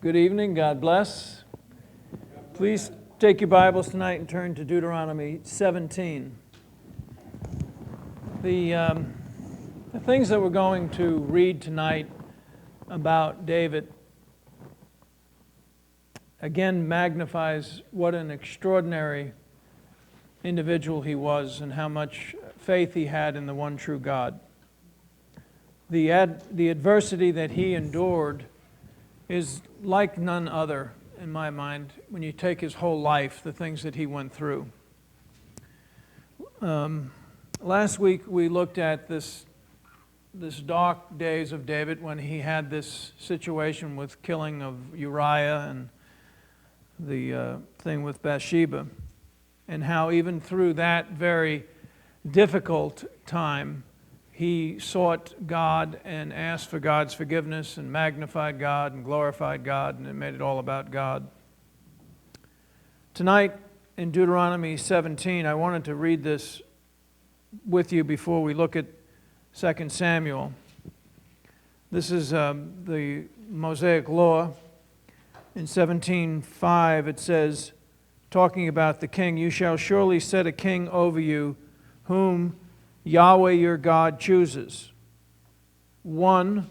Good evening. God bless. Please take your Bibles tonight and turn to Deuteronomy 17. The things that we're going to read tonight about David, again, magnifies what an extraordinary individual he was and how much faith he had in the one true God. The adversity that he endured is like none other, in my mind, when you take his whole life, the things that he went through. Last week we looked at this dark days of David when he had this situation with killing of Uriah and the thing with Bathsheba, and how even through that very difficult time, he sought God and asked for God's forgiveness and magnified God and glorified God, and it made it all about God. Tonight in Deuteronomy 17, I wanted to read this with you before we look at 2 Samuel. This is the Mosaic Law. In 17:5 it says, talking about the king, "You shall surely set a king over you, whom Yahweh your God chooses, one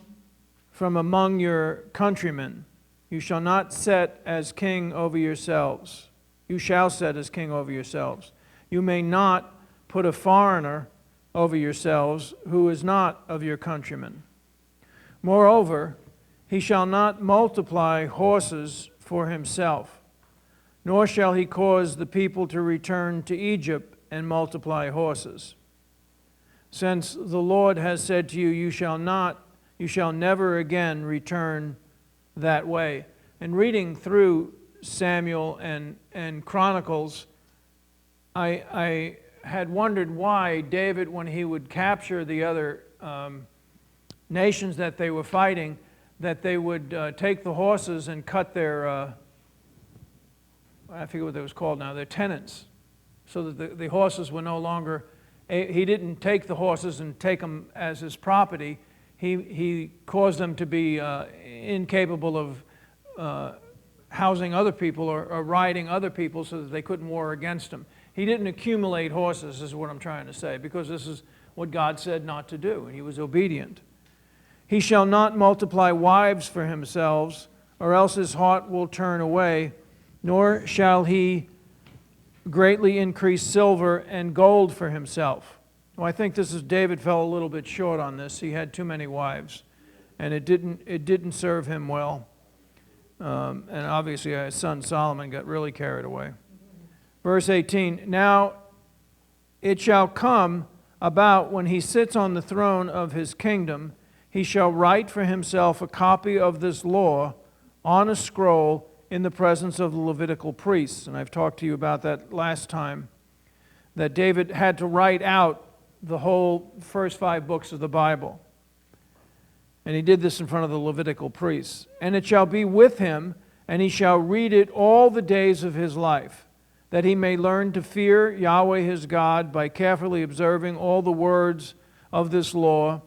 from among your countrymen. You shall not set as king over yourselves. You shall set as king over yourselves. You may not put a foreigner over yourselves who is not of your countrymen. Moreover, he shall not multiply horses for himself, nor shall he cause the people to return to Egypt and multiply horses. Since the Lord has said to you, you shall never again return that way." And reading through Samuel and Chronicles, I had wondered why David, when he would capture the other nations that they were fighting, that they would take the horses and cut their, I forget what they was called now, their tenants, so that the horses were no longer. He didn't take the horses and take them as his property. He caused them to be incapable of housing other people or riding other people so that they couldn't war against him. He didn't accumulate horses, is what I'm trying to say, because this is what God said not to do, and he was obedient. "He shall not multiply wives for himself, or else his heart will turn away, nor shall he greatly increase silver and gold for himself." Well, I think David fell a little bit short on this. He had too many wives, and it didn't serve him well. And obviously his son Solomon got really carried away. Verse 18, "Now it shall come about when he sits on the throne of his kingdom, he shall write for himself a copy of this law on a scroll in the presence of the Levitical priests." And I've talked to you about that last time, that David had to write out the whole first 5 books of the Bible. And he did this in front of the Levitical priests. "And it shall be with him, and he shall read it all the days of his life, that he may learn to fear Yahweh his God by carefully observing all the words of this law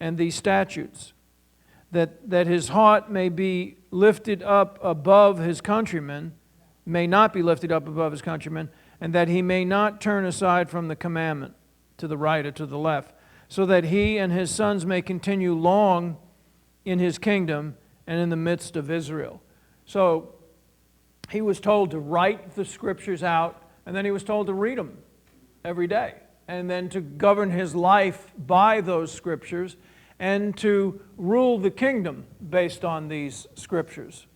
and these statutes, that his heart may be lifted up above his countrymen, may not be lifted up above his countrymen, and that he may not turn aside from the commandment to the right or to the left, so that he and his sons may continue long in his kingdom and in the midst of Israel." So he was told to write the scriptures out, and then he was told to read them every day, and then to govern his life by those scriptures, and to rule the kingdom based on these scriptures.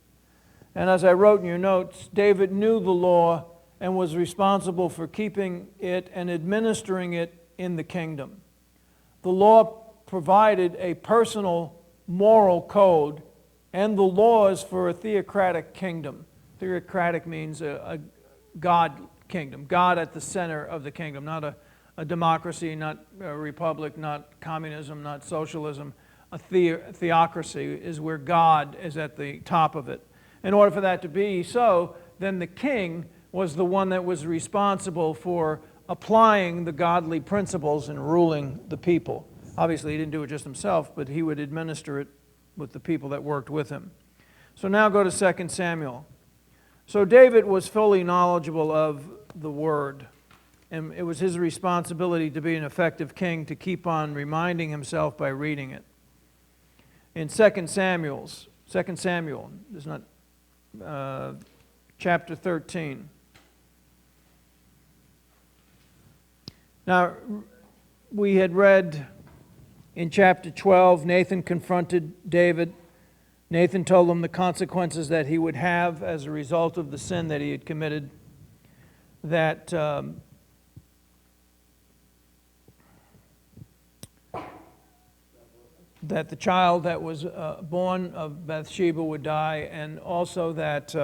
And as I wrote in your notes, David knew the law and was responsible for keeping it and administering it in the kingdom. The law provided a personal moral code and the laws for a theocratic kingdom. Theocratic means a God kingdom, God at the center of the kingdom, not a democracy, not a republic, not communism, not socialism. A theocracy is where God is at the top of it. In order for that to be so, then the king was the one that was responsible for applying the godly principles and ruling the people. Obviously, he didn't do it just himself, but he would administer it with the people that worked with him. So now go to 2 Samuel. So David was fully knowledgeable of the Word, and it was his responsibility to be an effective king to keep on reminding himself by reading it. In 2 Samuel, there's not chapter 13. Now, we had read in chapter 12, Nathan confronted David. Nathan told him the consequences that he would have as a result of the sin that he had committed, that the child that was born of Bathsheba would die, and also that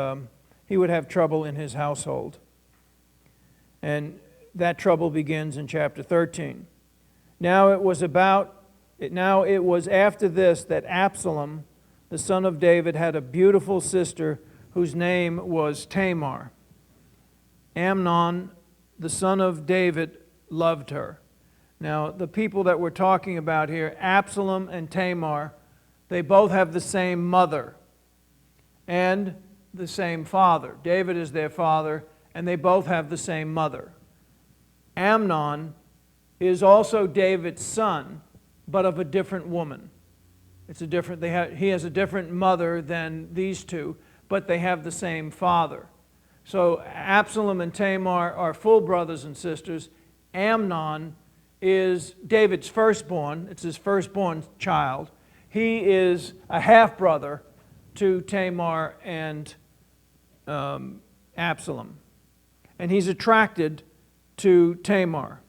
he would have trouble in his household. And that trouble begins in chapter 13. Now it was after this that Absalom, the son of David, had a beautiful sister whose name was Tamar. Amnon, the son of David, loved her. Now, the people that we're talking about here, Absalom and Tamar, they both have the same mother and the same father. David is their father, and they both have the same mother. Amnon is also David's son, but of a different woman. He has a different mother than these two, but they have the same father. So Absalom and Tamar are full brothers and sisters. Amnon is David's firstborn. It's his firstborn child. He is a half-brother to Tamar and Absalom. And he's attracted to Tamar.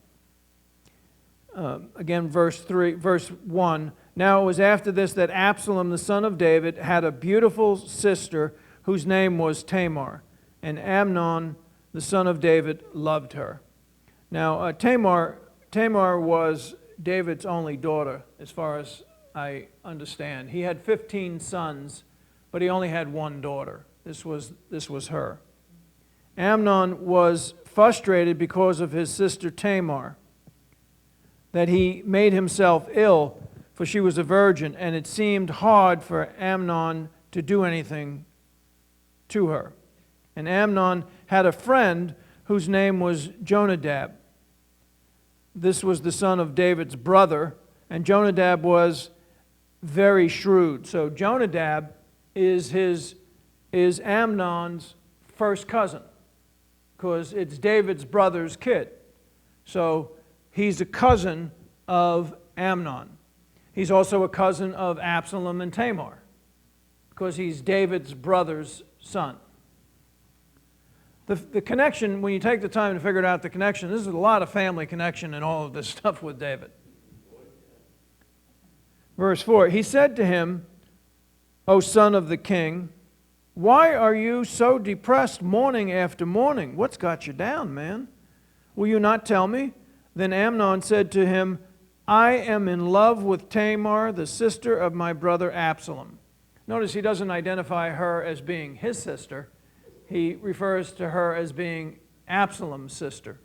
Again, verse 1. Now it was after this that Absalom, the son of David, had a beautiful sister whose name was Tamar. And Amnon, the son of David, loved her. Now, Tamar was David's only daughter, as far as I understand. He had 15 sons, but he only had one daughter. This was her. Amnon was frustrated because of his sister Tamar, that he made himself ill, for she was a virgin, and it seemed hard for Amnon to do anything to her. And Amnon had a friend whose name was Jonadab. This was the son of David's brother, and Jonadab was very shrewd. So Jonadab is Amnon's first cousin, because it's David's brother's kid. So he's a cousin of Amnon. He's also a cousin of Absalom and Tamar, because he's David's brother's son. The connection, when you take the time to figure out the connection, this is a lot of family connection in all of this stuff with David. Verse 4, he said to him, O son of the king, why are you so depressed morning after morning? What's got you down, man? Will you not tell me? Then Amnon said to him, I am in love with Tamar, the sister of my brother Absalom. Notice he doesn't identify her as being his sister. He refers to her as being Absalom's sister.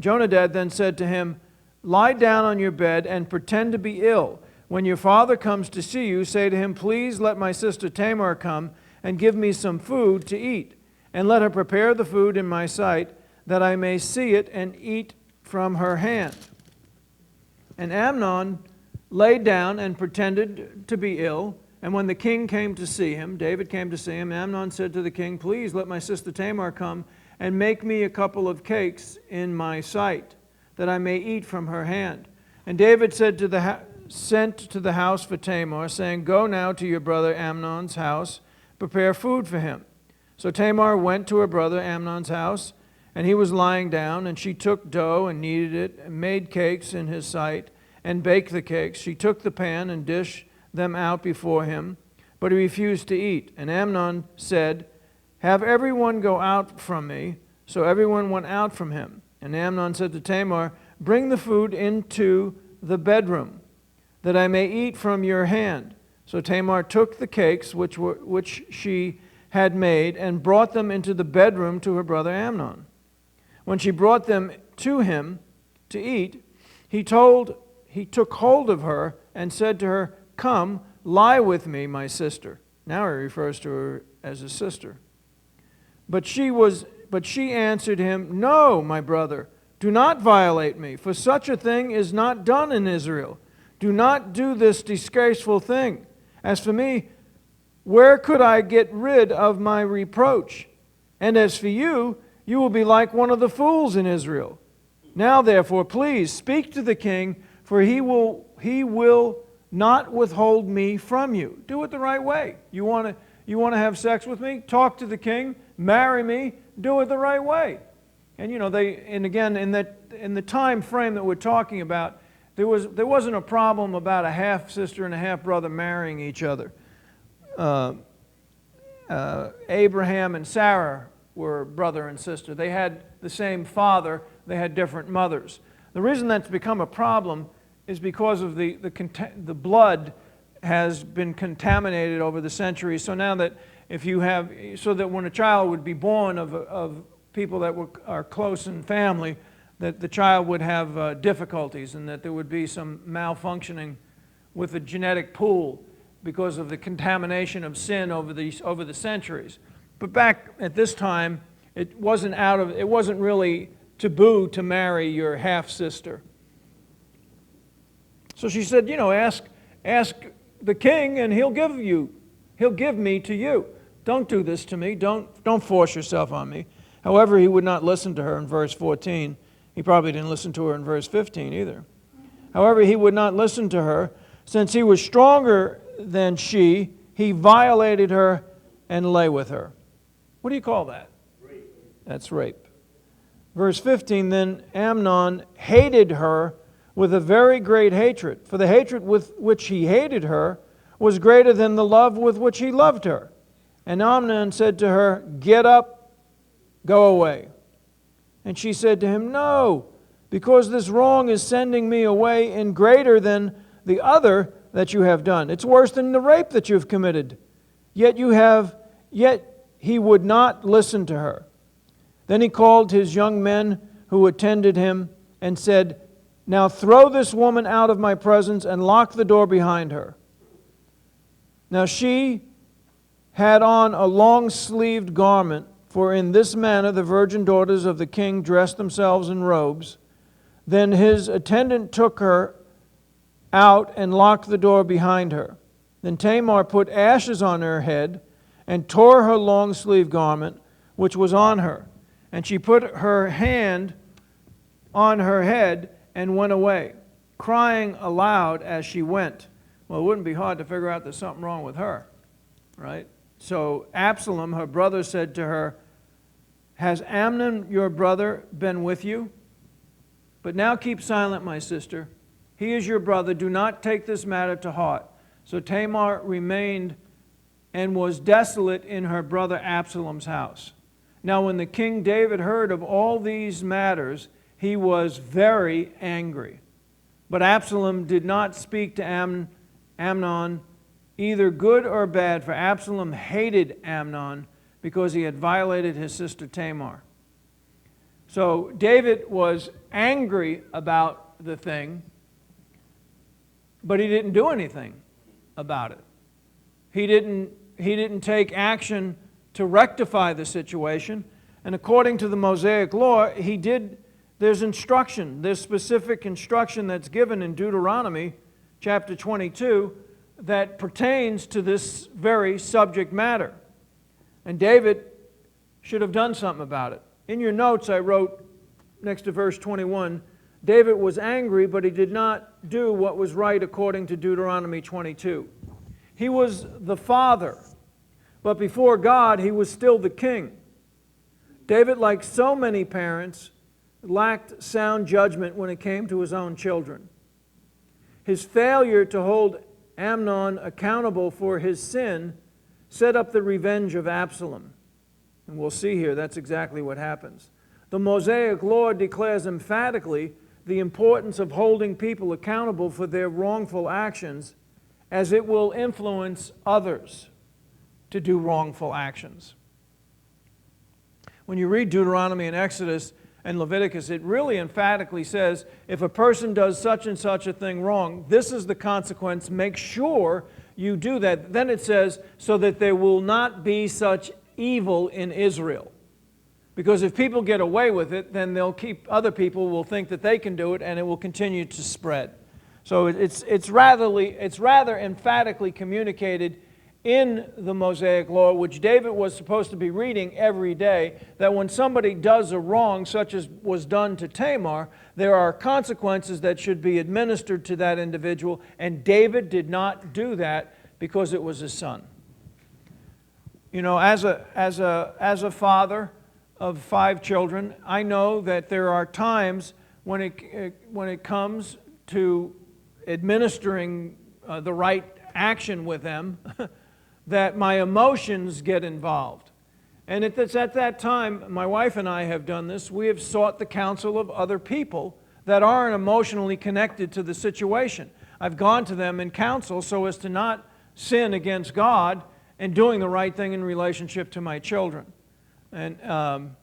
Jonadab then said to him, lie down on your bed and pretend to be ill. When your father comes to see you, say to him, please let my sister Tamar come and give me some food to eat, and let her prepare the food in my sight, that I may see it and eat from her hand. And Amnon lay down and pretended to be ill. And when the king came to see him, David came to see him, Amnon said to the king, please let my sister Tamar come and make me a couple of cakes in my sight, that I may eat from her hand. And David sent to the house for Tamar, saying, go now to your brother Amnon's house, prepare food for him. So Tamar went to her brother Amnon's house, and he was lying down, and she took dough and kneaded it, and made cakes in his sight, and baked the cakes. She took the pan and dished them out before him, but he refused to eat. And Amnon said, have everyone go out from me. So everyone went out from him. And Amnon said to Tamar, bring the food into the bedroom, that I may eat from your hand. So Tamar took the cakes which she had made and brought them into the bedroom to her brother Amnon. When she brought them to him to eat, he took hold of her and said to her, come, lie with me, my sister. Now he refers to her as his sister. But she answered him, "No, my brother, do not violate me, for such a thing is not done in Israel. Do not do this disgraceful thing. As for me, where could I get rid of my reproach? And as for you, you will be like one of the fools in Israel. Now, therefore, please speak to the king, for he will not withhold me from you." Do it the right way. You want to have sex with me? Talk to the king. Marry me. Do it the right way. And again, in the time frame that we're talking about, there wasn't a problem about a half sister and a half brother marrying each other. Abraham and Sarah were brother and sister. They had the same father. They had different mothers. The reason that's become a problem is because of the blood has been contaminated over the centuries. So now that that when a child would be born of people that are close in family, that the child would have difficulties and that there would be some malfunctioning with the genetic pool because of the contamination of sin over the centuries. But back at this time, it wasn't really taboo to marry your half sister. So she said, ask the king and he'll give me to you. Don't do this to me. Don't force yourself on me. However, he would not listen to her in verse 14. He probably didn't listen to her in verse 15 either. However, he would not listen to her. Since he was stronger than she, he violated her and lay with her. What do you call that? Rape. That's rape. Verse 15, then Amnon hated her with a very great hatred, for the hatred with which he hated her was greater than the love with which he loved her. And Amnon said to her, "Get up, go away." And she said to him, "No, because this wrong is sending me away and greater than the other that you have done. It's worse than the rape that you have committed. Yet he would not listen to her." Then he called his young men who attended him and said, "Now throw this woman out of my presence and lock the door behind her." Now she had on a long-sleeved garment, for in this manner the virgin daughters of the king dressed themselves in robes. Then his attendant took her out and locked the door behind her. Then Tamar put ashes on her head and tore her long-sleeved garment, which was on her. And she put her hand on her head and went away, crying aloud as she went. Well, it wouldn't be hard to figure out there's something wrong with her, right? So Absalom, her brother, said to her, "Has Amnon, your brother, been with you? But now keep silent, my sister. He is your brother. Do not take this matter to heart." So Tamar remained and was desolate in her brother Absalom's house. Now when the king David heard of all these matters, he was very angry. But Absalom did not speak to Amnon, either good or bad, for Absalom hated Amnon because he had violated his sister Tamar. So David was angry about the thing, but he didn't do anything about it. He didn't take action to rectify the situation. And according to the Mosaic law, there's instruction. There's specific instruction that's given in Deuteronomy chapter 22 that pertains to this very subject matter. And David should have done something about it. In your notes, I wrote next to verse 21, David was angry, but he did not do what was right according to Deuteronomy 22. He was the father, but before God, he was still the king. David, like so many parents, lacked sound judgment when it came to his own children. His failure to hold Amnon accountable for his sin set up the revenge of Absalom. And we'll see here that's exactly what happens. The Mosaic law declares emphatically the importance of holding people accountable for their wrongful actions, as it will influence others to do wrongful actions. When you read Deuteronomy and Exodus and Leviticus, it really emphatically says, if a person does such and such a thing wrong, this is the consequence. Make sure you do that. Then it says, so that there will not be such evil in Israel. Because if people get away with it, then other people will think that they can do it, and it will continue to spread. So it's rather emphatically communicated in the Mosaic Law, which David was supposed to be reading every day, that when somebody does a wrong, such as was done to Tamar, there are consequences that should be administered to that individual, and David did not do that because it was his son. You know, as a father of 5 children, I know that there are times when it comes to administering the right action with them that my emotions get involved. And it's at that time, my wife and I have done this, we have sought the counsel of other people that aren't emotionally connected to the situation. I've gone to them in counsel so as to not sin against God and doing the right thing in relationship to my children. And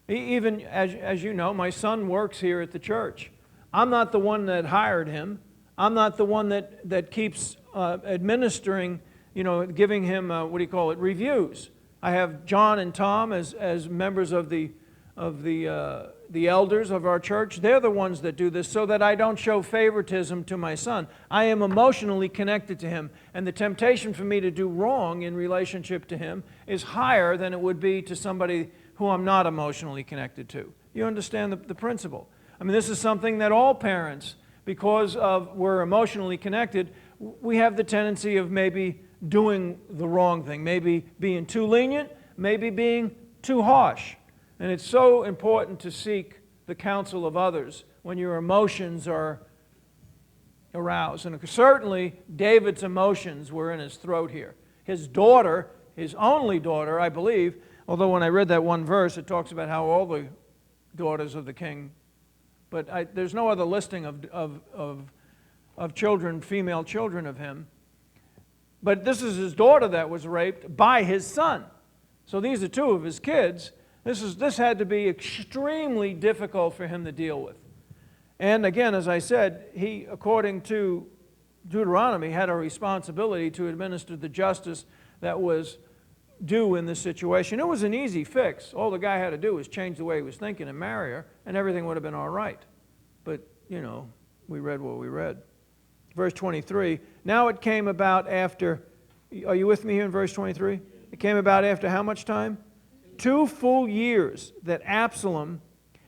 even, as you know, my son works here at the church. I'm not the one that hired him. I'm not the one that keeps administering, giving him, reviews. I have John and Tom as members of the elders of our church. They're the ones that do this so that I don't show favoritism to my son. I am emotionally connected to him, and the temptation for me to do wrong in relationship to him is higher than it would be to somebody who I'm not emotionally connected to. You understand the principle? I mean, this is something that all parents, because we're emotionally connected, we have the tendency of maybe doing the wrong thing, maybe being too lenient, maybe being too harsh. And it's so important to seek the counsel of others when your emotions are aroused. And certainly, David's emotions were in his throat here. His daughter, his only daughter, I believe, although when I read that one verse, it talks about how all the daughters of the king, but there's no other listing of children, female children of him. But this is his daughter that was raped by his son. So these are 2 of his kids. This had to be extremely difficult for him to deal with. And again, as I said, he, according to Deuteronomy, had a responsibility to administer the justice that was due in this situation. It was an easy fix. All the guy had to do was change the way he was thinking and marry her, and everything would have been all right. But, we read what we read. Verse 23, now it came about after, are you with me here in verse 23? It came about after how much time? 2 full years that Absalom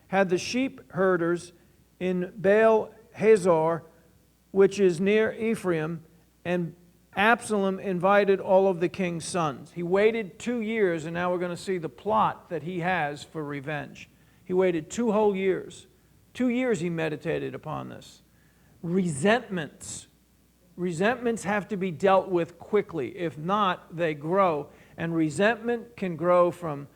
had the sheep herders in Baal Hazor, which is near Ephraim, and Absalom invited all of the king's sons. He waited 2 years, and now we're going to see the plot that he has for revenge. He waited 2 whole years. 2 years he meditated upon this. Resentments have to be dealt with quickly. If not, they grow. And resentment can grow from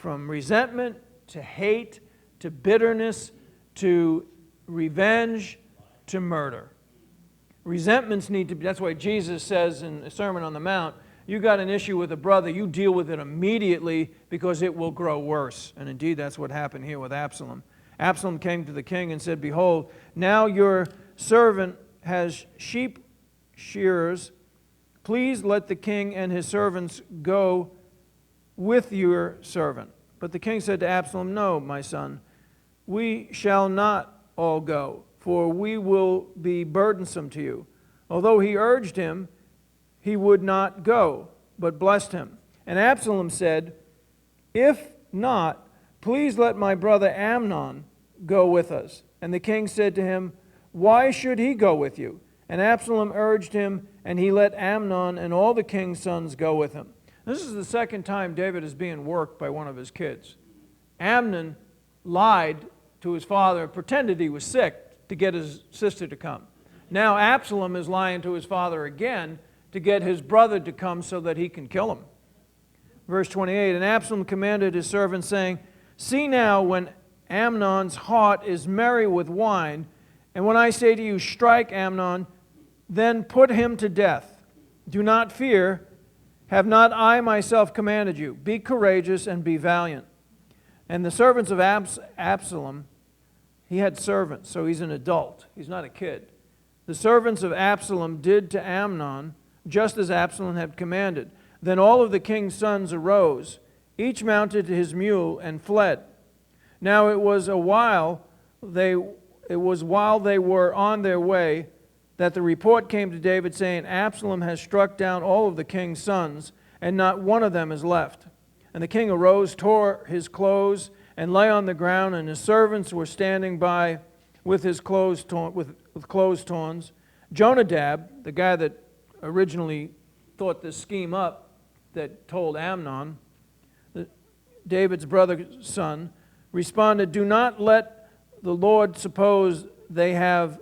resentment to hate to bitterness to revenge to murder. Resentments need to be, that's why Jesus says in the Sermon on the Mount, you got an issue with a brother, you deal with it immediately because it will grow worse. And indeed, that's what happened here with Absalom. Absalom came to the king and said, behold, now your servant has sheep shearers. Please let the king and his servants go with your servant. But the king said to Absalom, no, my son, we shall not all go, for we will be burdensome to you. Although he urged him, he would not go, but blessed him. And Absalom said, if not, please let my brother Amnon go with us. And the king said to him, why should he go with you? And Absalom urged him, and he let Amnon and all the king's sons go with him. This is the second time David is being worked by one of his kids. Amnon lied to his father, pretended he was sick to get his sister to come. Now Absalom is lying to his father again to get his brother to come so that he can kill him. Verse 28, and Absalom commanded his servants, saying, see now, when Amnon's heart is merry with wine, and when I say to you, strike Amnon, then put him to death. Do not fear. Have not I myself commanded you? Be courageous and be valiant. And the servants of Absalom, he had servants, so he's an adult. He's not a kid. The servants of Absalom did to Amnon just as Absalom had commanded. Then all of the king's sons arose, each mounted his mule and fled. Now it was while they were on their way that the report came to David, saying, Absalom has struck down all of the king's sons, and not one of them is left. And the king arose, tore his clothes, and lay on the ground, and his servants were standing by with his clothes torn, with clothes torn. Jonadab, the guy that originally thought this scheme up, that told Amnon, David's brother's son, responded, Do not let the Lord suppose they have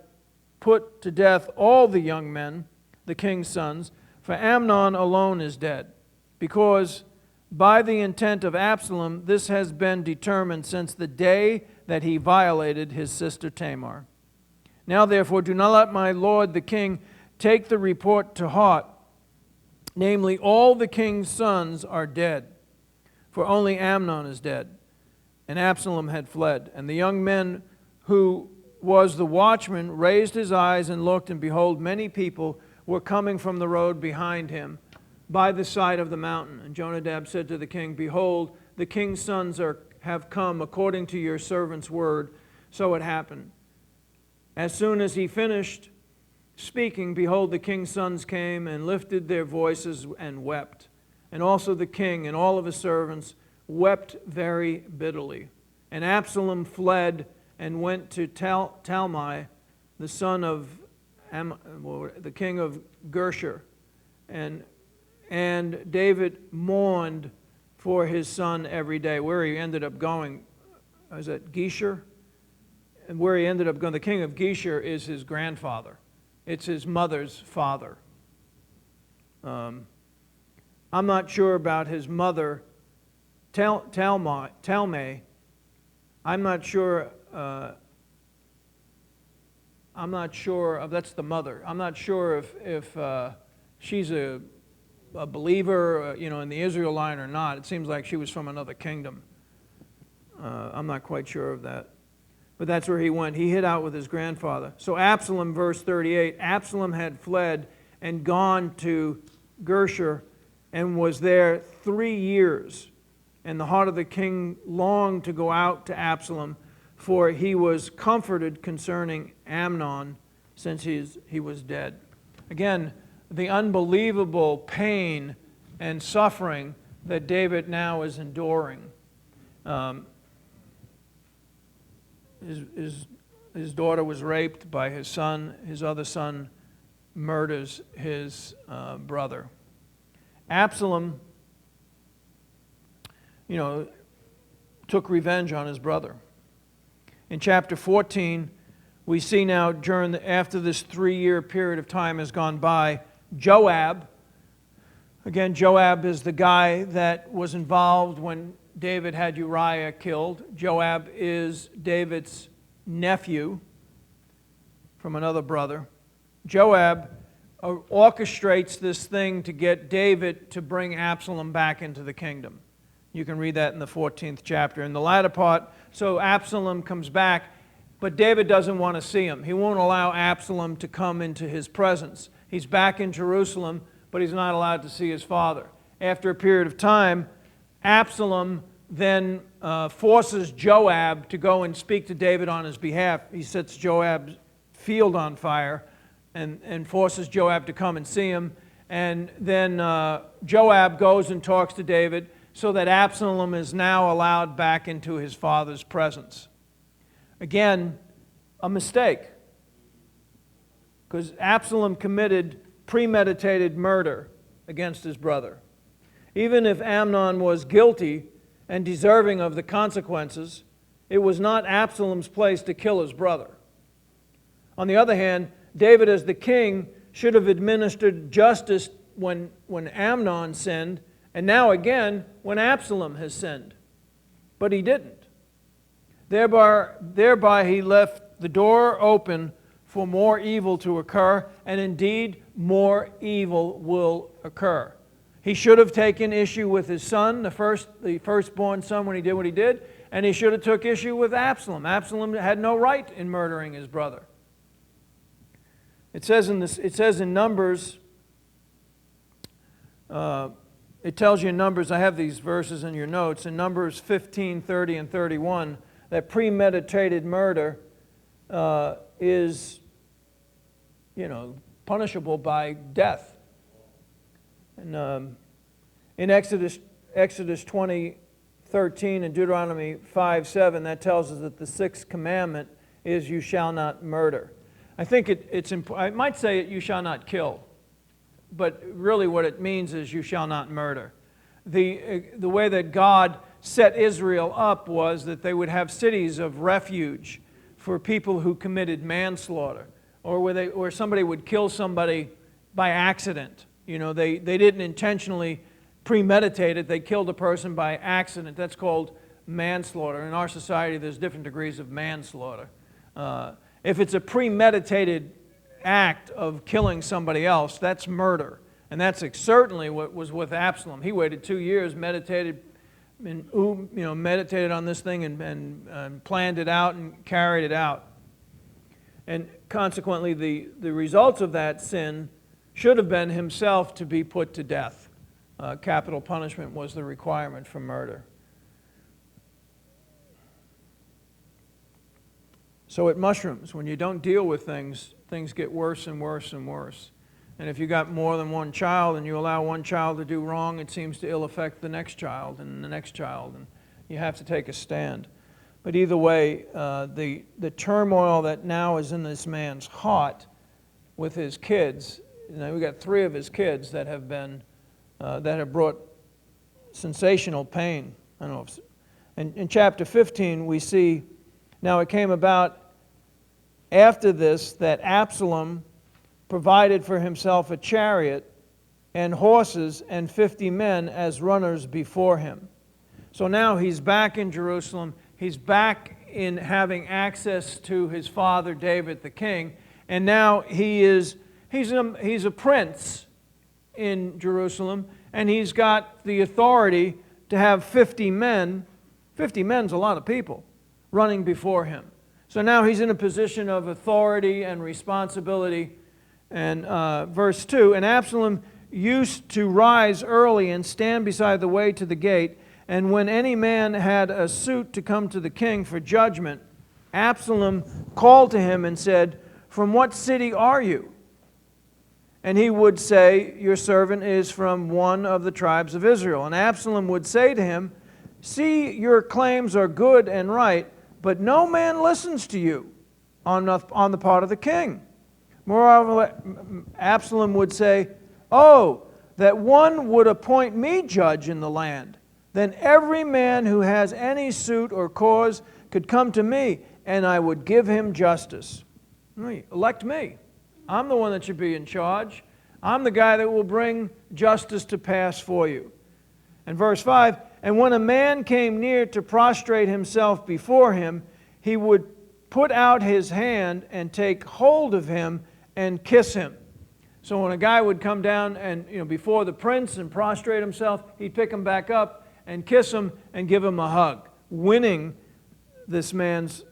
put to death all the young men, the king's sons, for Amnon alone is dead, because by the intent of Absalom this has been determined since the day that he violated his sister Tamar. Now therefore do not let my lord the king take the report to heart, namely all the king's sons are dead, for only Amnon is dead. And Absalom had fled. And the young man who was the watchman raised his eyes and looked, and behold, many people were coming from the road behind him by the side of the mountain. And Jonadab said to the king, Behold, the king's sons have come according to your servant's word. So it happened. As soon as he finished speaking, behold, the king's sons came and lifted their voices and wept. And also the king and all of his servants wept very bitterly. And Absalom fled and went to Talmai, the son of the king of Geshur. And David mourned for his son every day. Where he ended up going, is it Geshur? And where he ended up going, the king of Geshur is his grandfather. It's his mother's father. I'm not sure about his mother, Talmai. I'm not sure. That's the mother. I'm not sure if she's a believer, in the Israel line or not. It seems like she was from another kingdom. I'm not quite sure of that. But that's where he went. He hid out with his grandfather. So Absalom, verse 38, Absalom had fled and gone to Geshur and was there 3 years. And the heart of the king longed to go out to Absalom, for he was comforted concerning Amnon, since he was dead. Again, the unbelievable pain and suffering that David now is enduring. His daughter was raped by his son. His other son murders his brother. Absalom, took revenge on his brother. In chapter 14, we see now after this 3-year period of time has gone by, Joab, again, Joab is the guy that was involved when David had Uriah killed. Joab is David's nephew from another brother. Joab orchestrates this thing to get David to bring Absalom back into the kingdom. You can read that in the 14th chapter. In the latter part, so Absalom comes back, but David doesn't want to see him. He won't allow Absalom to come into his presence. He's back in Jerusalem, but he's not allowed to see his father. After a period of time, Absalom then forces Joab to go and speak to David on his behalf. He sets Joab's field on fire and forces Joab to come and see him. And then Joab goes and talks to David so that Absalom is now allowed back into his father's presence. Again, a mistake, because Absalom committed premeditated murder against his brother. Even if Amnon was guilty and deserving of the consequences, it was not Absalom's place to kill his brother. On the other hand, David as the king should have administered justice when Amnon sinned, and now again when Absalom has sinned. But he didn't. Thereby he left the door open for more evil to occur, and indeed more evil will occur. He should have taken issue with his son, the firstborn son, when he did what he did, and he should have took issue with Absalom. Absalom had no right in murdering his brother. It says in Numbers It tells you in Numbers, I have these verses in your notes, in Numbers 15, 30, and 31, that premeditated murder is, punishable by death. And in Exodus 20:13 and Deuteronomy 5:7, that tells us that the sixth commandment is you shall not murder. I think I might say you shall not kill, but really what it means is you shall not murder. The way that God set Israel up was that they would have cities of refuge for people who committed manslaughter, or where somebody would kill somebody by accident. They didn't intentionally premeditate it. They killed a person by accident. That's called manslaughter. In our society, there's different degrees of manslaughter. If it's a premeditated act of killing somebody else, that's murder. And that's certainly what was with Absalom. He waited 2 years, meditated on this thing and planned it out and carried it out. And consequently, the results of that sin should have been himself to be put to death. Capital punishment was the requirement for murder. So it mushrooms. When you don't deal with things, things get worse and worse and worse. And if you got more than one child and you allow one child to do wrong, it seems to ill affect the next child and the next child, and you have to take a stand. But either way, the turmoil that now is in this man's heart with his kids, we got 3 of his kids that have brought sensational pain. I don't know in chapter 15 we see, now it came about after this that Absalom provided for himself a chariot and horses and 50 men as runners before him. So now he's back in Jerusalem. He's back in having access to his father David the king, and now he's a prince in Jerusalem, and he's got the authority to have 50 men. 50 men's a lot of people running before him. So now he's in a position of authority and responsibility. And verse 2, and Absalom used to rise early and stand beside the way to the gate, and when any man had a suit to come to the king for judgment, Absalom called to him and said, "From what city are you?" And he would say, "Your servant is from one of the tribes of Israel." And Absalom would say to him, "See, your claims are good and right, but no man listens to you on the part of the king." Moreover, Absalom would say, "Oh, that one would appoint me judge in the land. Then every man who has any suit or cause could come to me, and I would give him justice." Elect me. I'm the one that should be in charge. I'm the guy that will bring justice to pass for you. And verse 5, and when a man came near to prostrate himself before him, he would put out his hand and take hold of him and kiss him. So when a guy would come down and before the prince and prostrate himself, he'd pick him back up and kiss him and give him a hug, winning this man's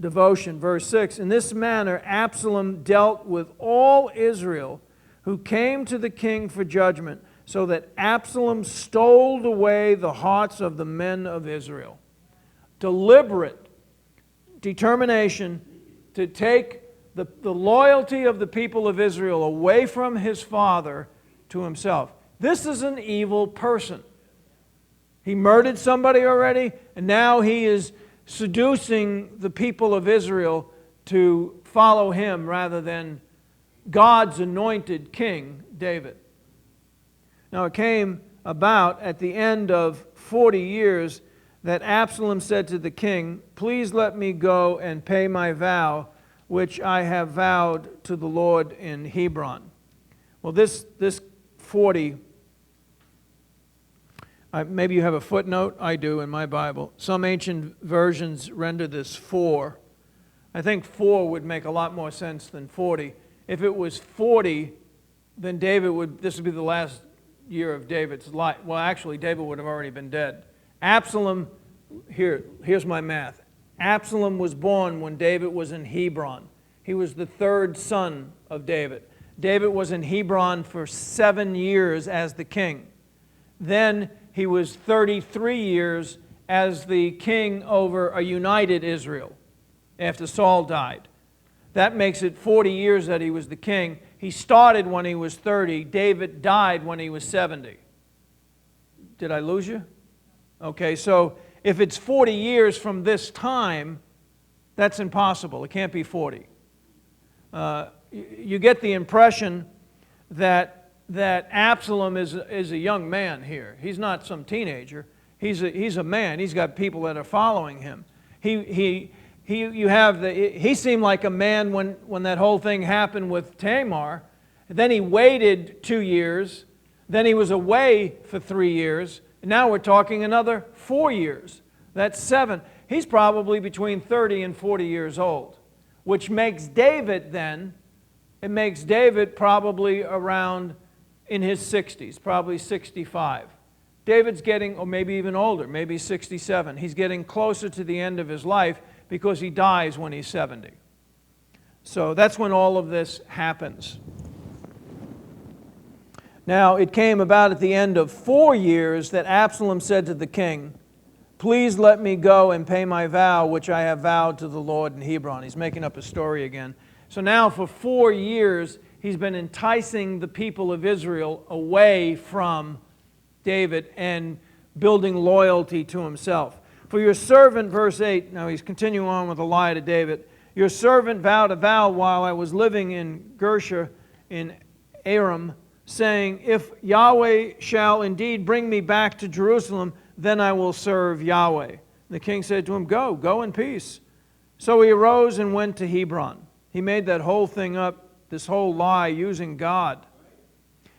devotion. Verse 6, in this manner Absalom dealt with all Israel who came to the king for judgment, so that Absalom stole away the hearts of the men of Israel. Deliberate determination to take the loyalty of the people of Israel away from his father to himself. This is an evil person. He murdered somebody already, and now he is seducing the people of Israel to follow him rather than God's anointed king, David. Now it came about at the end of 40 years that Absalom said to the king, "Please let me go and pay my vow, which I have vowed to the Lord in Hebron." Well, this 40, maybe you have a footnote. I do in my Bible. Some ancient versions render this 4. I think 4 would make a lot more sense than 40. If it was 40, then this would be the last year of David's life. Well, actually, David would have already been dead. Absalom, here's my math. Absalom was born when David was in Hebron. He was the 3rd son of David. David was in Hebron for 7 years as the king. Then he was 33 years as the king over a united Israel after Saul died. That makes it 40 years that he was the king. He started when he was 30. David died when he was 70. Did I lose you? Okay, so if it's 40 years from this time, that's impossible. It can't be 40. You get the impression that Absalom is a young man here. He's not some teenager. He's a man. He's got people that are following him. He seemed like a man when that whole thing happened with Tamar. Then he waited 2 years. Then he was away for 3 years. And now we're talking another 4 years. That's 7. He's probably between 30 and 40 years old, which makes David then, it makes David probably around in his 60s, probably 65. David's getting, or maybe even older, maybe 67. He's getting closer to the end of his life because he dies when he's 70. So that's when all of this happens. Now, it came about at the end of 4 years that Absalom said to the king, "Please let me go and pay my vow, which I have vowed to the Lord in Hebron." He's making up a story again. So now for 4 years, he's been enticing the people of Israel away from David and building loyalty to himself. "For your servant," verse 8, now he's continuing on with a lie to David, "your servant vowed a vow while I was living in Gersha in Aram, saying, if Yahweh shall indeed bring me back to Jerusalem, then I will serve Yahweh." The king said to him, Go in peace." So he arose and went to Hebron. He made that whole thing up, this whole lie, using God.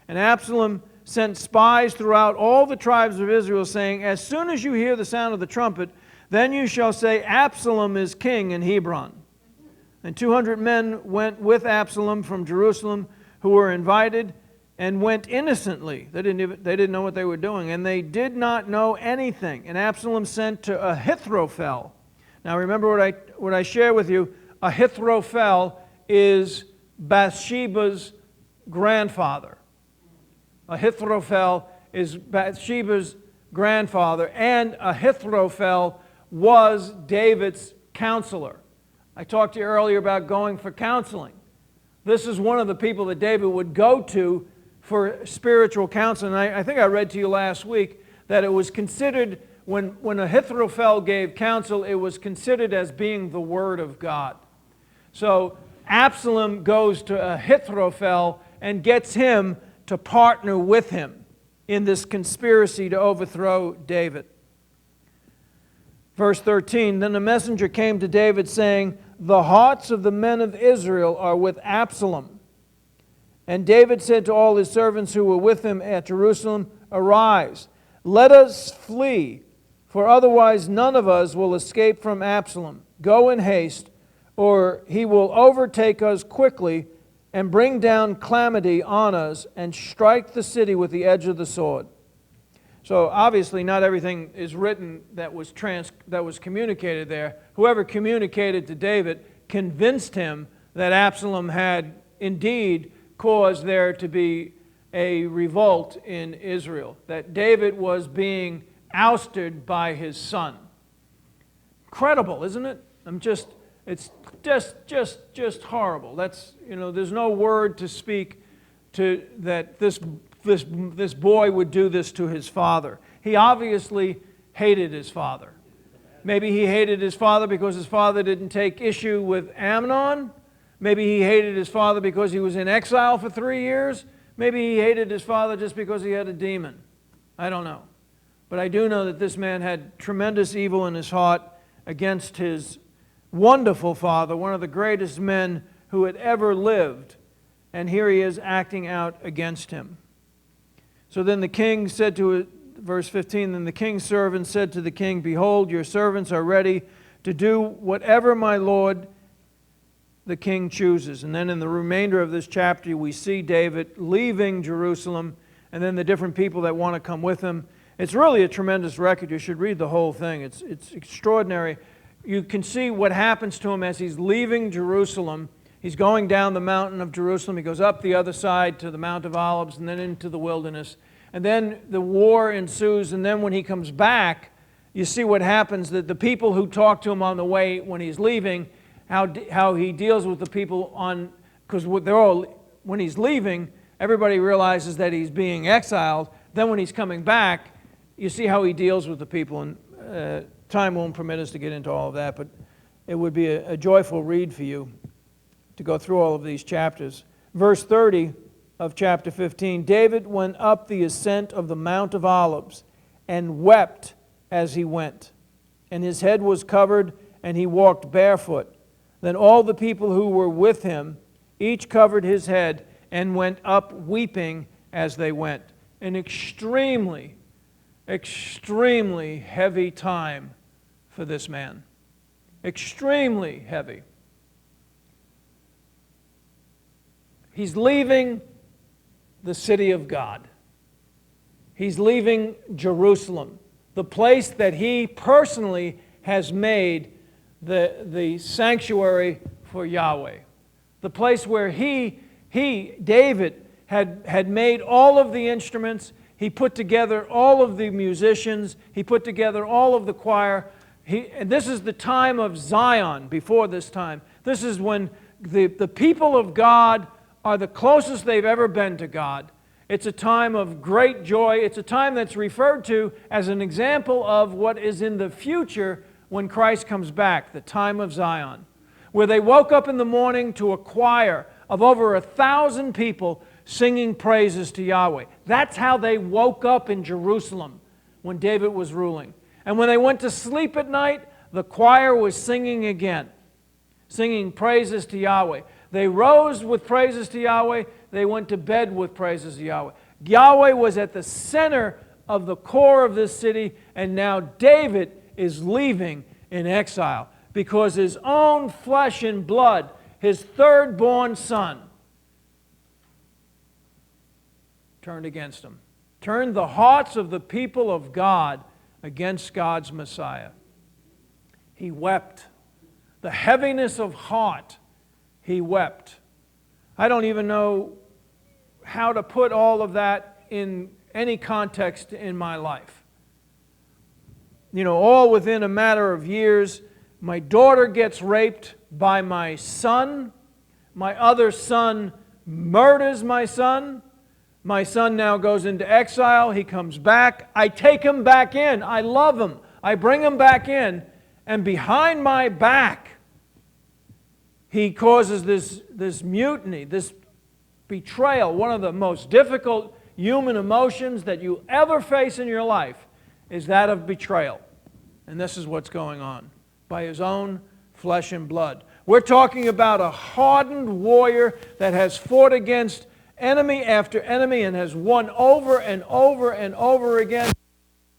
And Absalom sent spies throughout all the tribes of Israel, saying, "As soon as you hear the sound of the trumpet, then you shall say, Absalom is king in Hebron." And 200 men went with Absalom from Jerusalem, who were invited, and went innocently. They didn't know what they were doing, and they did not know anything. And Absalom sent to Ahithophel. Now remember what I share with you. Ahithophel is Bathsheba's grandfather. Ahithophel is Bathsheba's grandfather, and Ahithophel was David's counselor. I talked to you earlier about going for counseling. This is one of the people that David would go to for spiritual counsel. And I think I read to you last week that it was considered, when Ahithophel gave counsel, it was considered as being the word of God. So Absalom goes to Ahithophel and gets him to partner with him in this conspiracy to overthrow David. Verse 13, "Then the messenger came to David, saying, the hearts of the men of Israel are with Absalom. And David said to all his servants who were with him at Jerusalem, Arise, let us flee, for otherwise none of us will escape from Absalom. Go in haste, or he will overtake us quickly and bring down calamity on us and strike the city with the edge of the sword." So obviously not everything is written that was communicated there. Whoever communicated to David convinced him that Absalom had indeed caused there to be a revolt in Israel, that David was being ousted by his son. Incredible, isn't it? It's just horrible. That's, there's no word to speak to that this boy would do this to his father. He obviously hated his father. Maybe he hated his father because his father didn't take issue with Amnon. Maybe he hated his father because he was in exile for 3 years. Maybe he hated his father just because he had a demon. I don't know. But I do know that this man had tremendous evil in his heart against his wonderful father, one of the greatest men who had ever lived. And here he is acting out against him. So then the king said to, verse 15, "Then the king's servant said to the king, Behold, your servants are ready to do whatever my lord the king chooses." And then in the remainder of this chapter, we see David leaving Jerusalem, and then the different people that want to come with him. It's really a tremendous record. You should read the whole thing. It's extraordinary. You can see what happens to him as he's leaving Jerusalem. He's going down the mountain of Jerusalem. He goes up the other side to the Mount of Olives and then into the wilderness. And then the war ensues. And then when he comes back, you see what happens, that the people who talk to him on the way when he's leaving, how he deals with the people on, because they're all, when he's leaving, everybody realizes that he's being exiled. Then when he's coming back, you see how he deals with the people. And time won't permit us to get into all of that, but it would be a joyful read for you to go through all of these chapters. Verse 30 of chapter 15, David went up the ascent of the Mount of Olives and wept as he went, and his head was covered, and he walked barefoot. Then all the people who were with him, each covered his head and went up weeping as they went. An extremely, extremely heavy time for this man. Extremely heavy. He's leaving the city of God. He's leaving Jerusalem, the place that he personally has made the sanctuary for Yahweh. The place where he David, had made all of the instruments. He put together all of the musicians. He put together all of the choir. And this is the time of Zion before this time. This is when the people of God are the closest they've ever been to God. It's a time of great joy. It's a time that's referred to as an example of what is in the future when Christ comes back, the time of Zion, where they woke up in the morning to a choir of over 1,000 people singing praises to Yahweh. That's how they woke up in Jerusalem when David was ruling. And when they went to sleep at night, the choir was singing again, singing praises to Yahweh. They rose with praises to Yahweh. They went to bed with praises to Yahweh. Yahweh was at the center of the core of this city, and now David is leaving in exile because his own flesh and blood, his third-born son, turned against him, turned the hearts of the people of God against God's Messiah. He wept. The heaviness of heart, he wept. I don't even know how to put all of that in any context in my life. You know, all within a matter of years, my daughter gets raped by my son. My other son murders my son. My son now goes into exile. He comes back. I take him back in. I love him. I bring him back in. And behind my back, he causes this mutiny, this betrayal. One of the most difficult human emotions that you ever face in your life is that of betrayal. And this is what's going on by his own flesh and blood. We're talking about a hardened warrior that has fought against enemy after enemy and has won over and over and over again.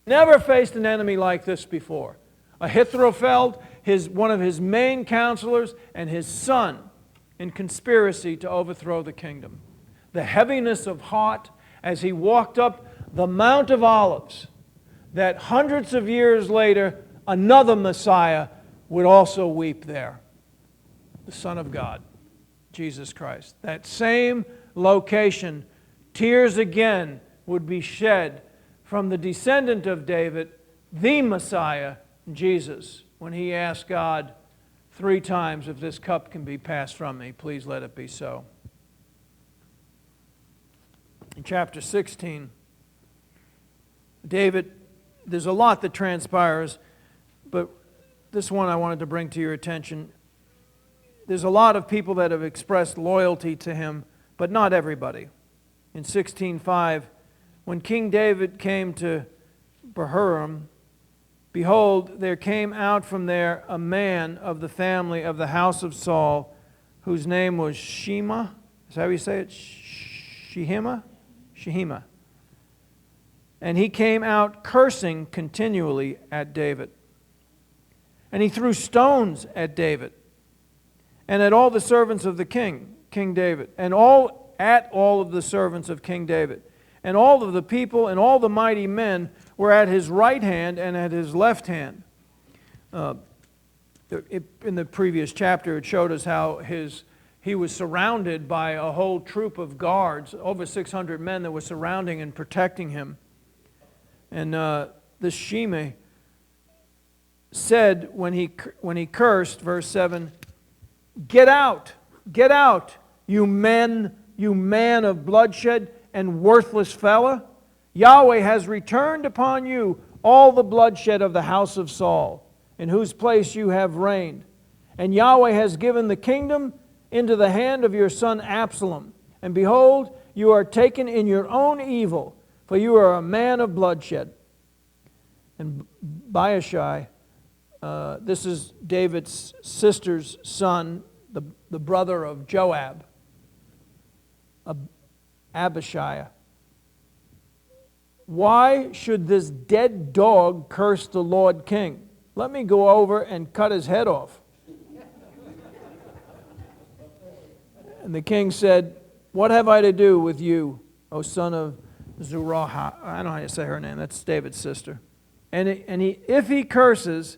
Never faced an enemy like this before. Ahithophel, one of his main counselors, and his son in conspiracy to overthrow the kingdom. The heaviness of heart as he walked up the Mount of Olives, that hundreds of years later, another Messiah would also weep there. The Son of God, Jesus Christ. That same location, tears again would be shed from the descendant of David, the Messiah, Jesus, when he asked God 3 times, if this cup can be passed from me, please let it be so. In chapter 16, David, there's a lot that transpires, but this one I wanted to bring to your attention. There's a lot of people that have expressed loyalty to him, but not everybody. In 16:5, when King David came to Bahurim, behold, there came out from there a man of the family of the house of Saul, whose name was Shema. Is that how you say it? Shehima? Shehima. And he came out cursing continually at David. And he threw stones at David and at all the servants of the king, King David, and all of the servants of King David. And all of the people and all the mighty men were at his right hand and at his left hand. In the previous chapter, it showed us how he was surrounded by a whole troop of guards, over 600 men that were surrounding and protecting him. And this Shimei said when he cursed, verse 7, get out, you man of bloodshed and worthless fella. Yahweh has returned upon you all the bloodshed of the house of Saul, in whose place you have reigned. And Yahweh has given the kingdom into the hand of your son Absalom. And behold, you are taken in your own evil, for you are a man of bloodshed. And Baashai, this is David's sister's son, the brother of Joab, Abishai. Why should this dead dog curse the Lord King? Let me go over and cut his head off. And the king said, what have I to do with you, O son of Zerah? I don't know how to say her name. That's David's sister. If he curses,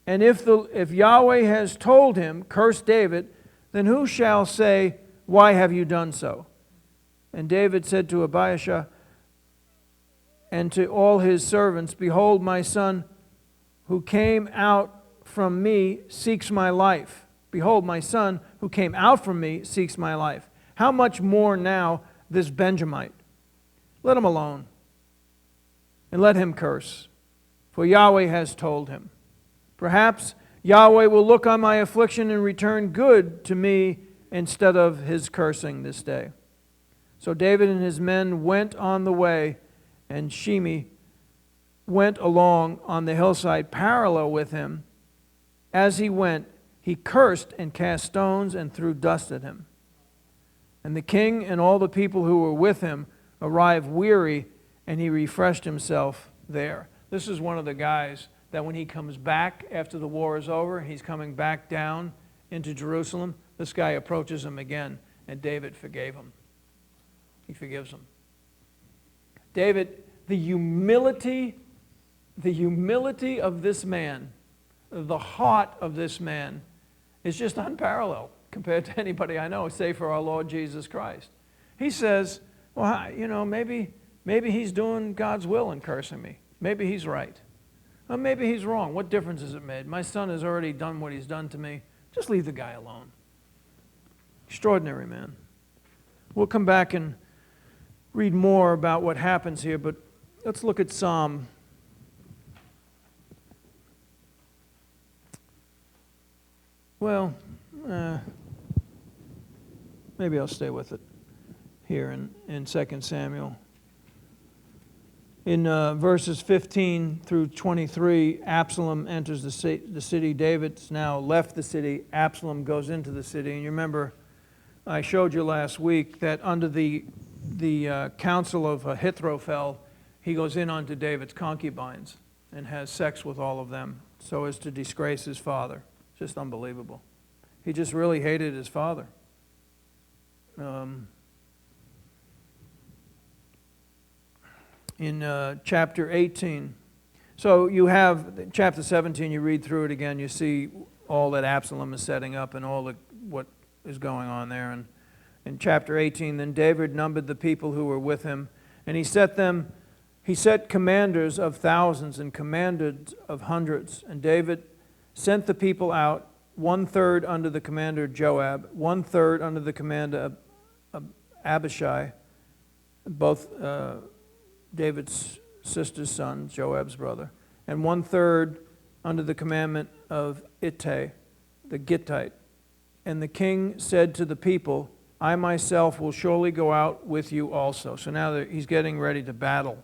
and if Yahweh has told him, curse David, then who shall say, why have you done so? And David said to Abishai and to all his servants, behold, my son who came out from me seeks my life. Behold, my son who came out from me seeks my life. How much more now this Benjamite? Let him alone, and let him curse, for Yahweh has told him. Perhaps Yahweh will look on my affliction and return good to me instead of his cursing this day. So David and his men went on the way, and Shimei went along on the hillside parallel with him. As he went, he cursed and cast stones and threw dust at him. And the king and all the people who were with him arrived weary, and he refreshed himself there. This is one of the guys that when he comes back after the war is over, he's coming back down into Jerusalem, this guy approaches him again, and David forgave him. He forgives him. David, the humility of this man, the heart of this man is just unparalleled compared to anybody I know, save for our Lord Jesus Christ. He says, well, maybe he's doing God's will and cursing me. Maybe he's right. Or maybe he's wrong. What difference has it made? My son has already done what he's done to me. Just leave the guy alone. Extraordinary man. We'll come back and read more about what happens here, but let's look at Psalm. Well, maybe I'll stay with it here in 2 Samuel. In verses 15 through 23, Absalom enters the city. David's now left the city. Absalom goes into the city. And you remember, I showed you last week that under the counsel of Ahithophel, he goes in onto David's concubines and has sex with all of them so as to disgrace his father. Just unbelievable. He just really hated his father. In chapter 18. So you have chapter 17, you read through it again, you see all that Absalom is setting up and all what is going on there. And in chapter 18, then David numbered the people who were with him, and he set commanders of thousands and commanders of hundreds. And David sent the people out, 1/3 under the commander Joab, 1/3 under the commander of Abishai, both David's sister's son, Joab's brother, and 1/3 under the commandment of Ittai, the Gittite. And the king said to the people, I myself will surely go out with you also. So now he's getting ready to battle.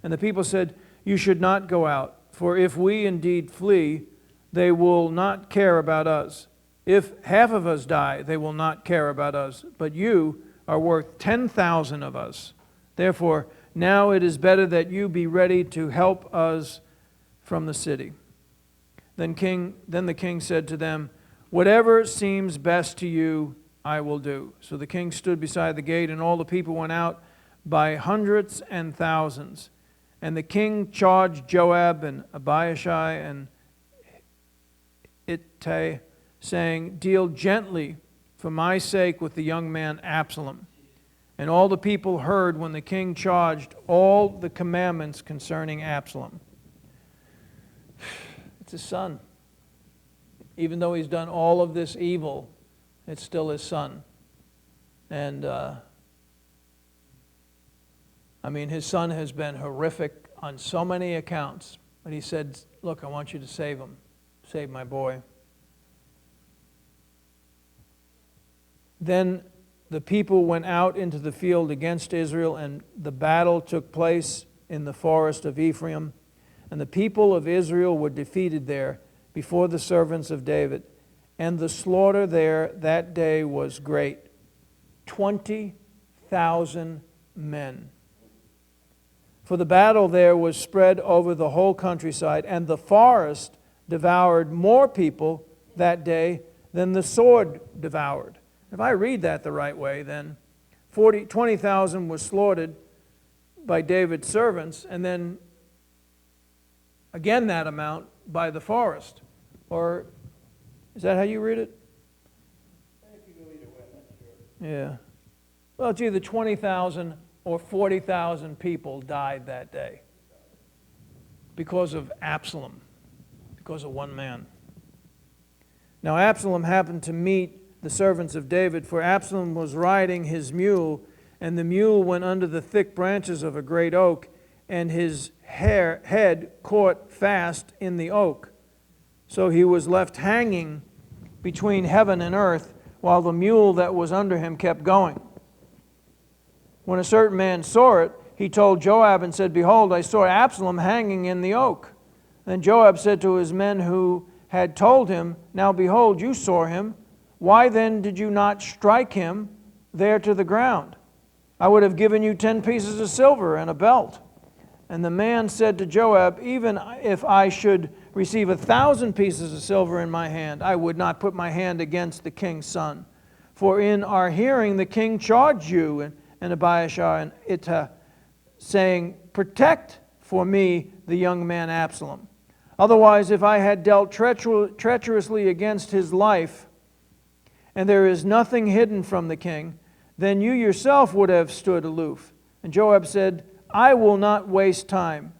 And the people said, you should not go out, for if we indeed flee, they will not care about us. If half of us die, they will not care about us. But you are worth 10,000 of us. Therefore, now it is better that you be ready to help us from the city. Then the king said to them, whatever seems best to you, I will do. So the king stood beside the gate, and all the people went out by hundreds and thousands. And the king charged Joab and Abishai and Ittai, saying, deal gently, for my sake with the young man Absalom. And all the people heard when the king charged all the commandments concerning Absalom. It's his son. Even though he's done all of this evil, it's still his son. And his son has been horrific on so many accounts. But he said, look, I want you to save him. Save my boy. Then the people went out into the field against Israel, and the battle took place in the forest of Ephraim. And the people of Israel were defeated there before the servants of David. And the slaughter there that day was great. 20,000 men. For the battle there was spread over the whole countryside, and the forest devoured more people that day than the sword devoured. If I read that the right way, then 20,000 was slaughtered by David's servants, and then again that amount by the forest. Or is that how you read it? If you go either way, I'm not sure. Yeah. Well, it's either 20,000 or 40,000 people died that day because of Absalom, because of one man. Now Absalom happened to meet the servants of David, for Absalom was riding his mule, and the mule went under the thick branches of a great oak, and his head caught fast in the oak. So he was left hanging between heaven and earth, while the mule that was under him kept going. When a certain man saw it, he told Joab and said, behold, I saw Absalom hanging in the oak. Then Joab said to his men who had told him, now behold, you saw him. Why then did you not strike him there to the ground? I would have given you 10 pieces of silver and a belt. And the man said to Joab, even if I should receive 1,000 pieces of silver in my hand, I would not put my hand against the king's son. For in our hearing the king charged you and Abiashar and Ittai, saying, protect for me the young man Absalom. Otherwise, if I had dealt treacherously against his life, and there is nothing hidden from the king, then you yourself would have stood aloof. And Joab said, I will not waste time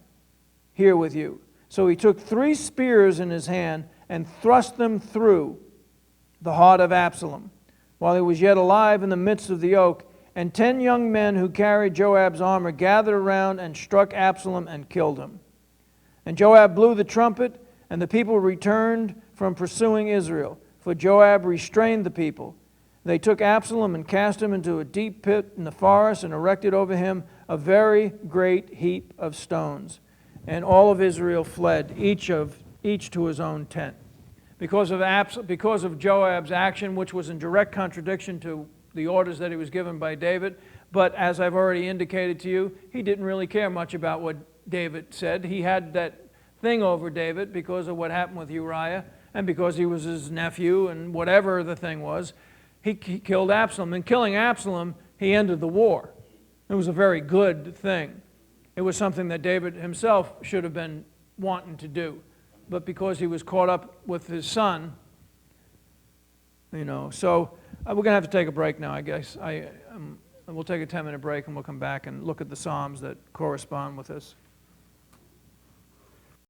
here with you. So he took 3 spears in his hand and thrust them through the heart of Absalom, while he was yet alive in the midst of the oak. And 10 young men who carried Joab's armor gathered around and struck Absalom and killed him. And Joab blew the trumpet, and the people returned from pursuing Israel. For Joab restrained the people. They took Absalom and cast him into a deep pit in the forest and erected over him a very great heap of stones. And all of Israel fled, each to his own tent. Because of Joab's action, which was in direct contradiction to the orders that he was given by David. But as I've already indicated to you, he didn't really care much about what David said. He had that thing over David because of what happened with Uriah, and because he was his nephew, and whatever the thing was, he killed Absalom. And killing Absalom, he ended the war. It was a very good thing. It was something that David himself should have been wanting to do. But because he was caught up with his son, so we're going to have to take a break now, I guess. We'll take a 10-minute break, and we'll come back and look at the Psalms that correspond with this.